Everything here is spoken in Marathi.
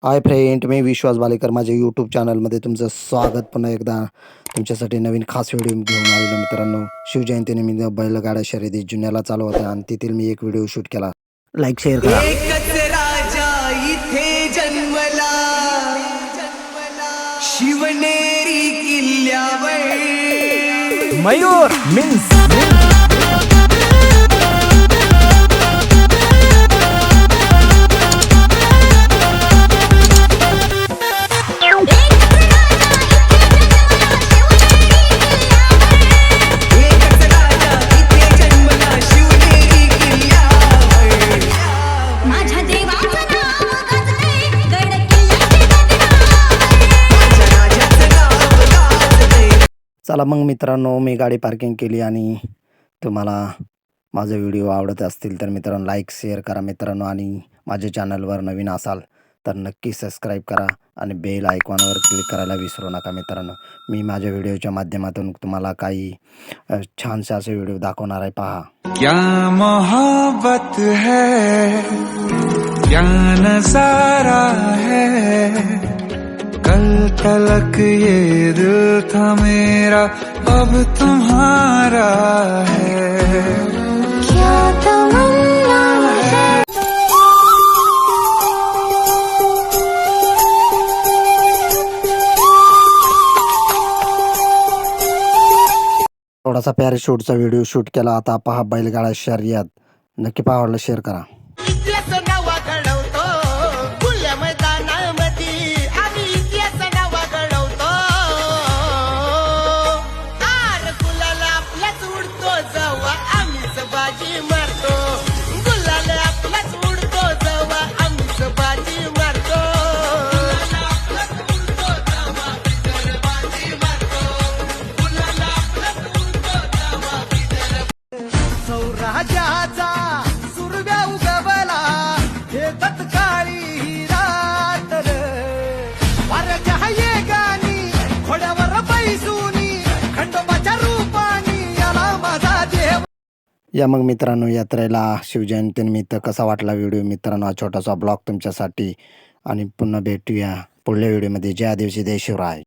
हाय फ्रेंड, मी विश्वास बालेकर माझ्या यूट्यूब चॅनलमध्ये तुमचं स्वागत. पुन्हा एकदा तुमच्यासाठी नवीन खास व्हिडिओ घेऊन आलेलो मित्रांनो. शिवजयंतीनिमित्त बैलगाड्या शर्यती जुन्याला चालू होत्या आणि तिथील मी एक व्हिडिओ शूट केला. लाईक शेअर करा. एकच राजा इथे जन्मला, शिवनेरी किल्ल्यावर मयूर मीन्स एकच राजा इथे जन्मला, शिवनेरी किल्ल्यावर. माझ्या देवाचं नाव गाजलंय, गड किल्ल्याचे बदनाम. माझ्या राजाचं नाव गाजलंय. चला मग मित्रांनो, मी गाडी पार्किंग केली आणि तुम्हाला माझे व्हिडिओ आवडत असतील तर मित्रांनो लाईक शेअर करा मित्रांनो. आणि माझ्या चॅनलवर नवीन असाल तर नक्की सबस्क्राईब करा आणि बेल आयकॉनवर क्लिक करायला विसरू नका मित्रांनो. मी माझ्या व्हिडिओच्या माध्यमातून तुम्हाला काही छानसे असे व्हिडिओ दाखवणार आहे, पहा. क्या मोहब्बत है, क्या नजारा है, कल तलक ये दिल था मेरा, अब तुम्हारा है. क्या तमन्ना है. थोडासा पॅराशूटचा व्हिडिओ शूट केला. आता पहा बैलगाडा शर्यत. नक्की पाहायला शेअर करा. इतिहास नवा घडवतो, खुल्या मैदानामध्ये आम्ही इतिहास नवा घडवतो. आर गुलाल आपलाच उडतो जेव्हा आम्हीच बाजी मारतो. गुलाल आपलाच उडतो जेव्हा आम्हीच बाजी मारतो. सौराज्याचा सुरव्या उगवला, हे तत्काळी ही रात्र. वाऱ्याच्या येगानी घोड्यावर बैसूनी, खंडोबाच्या रूपानी याला माझा देव. या मग मित्रांनो, यात्रेला शिवजयंतीनिमित्त कसा वाटला व्हिडिओ मित्रांनो, हा छोटासा ब्लॉग तुमच्यासाठी. आणि पुन्हा भेटूया पुढल्या व्हिडिओमध्ये. जय दिवशी जय शिवराय.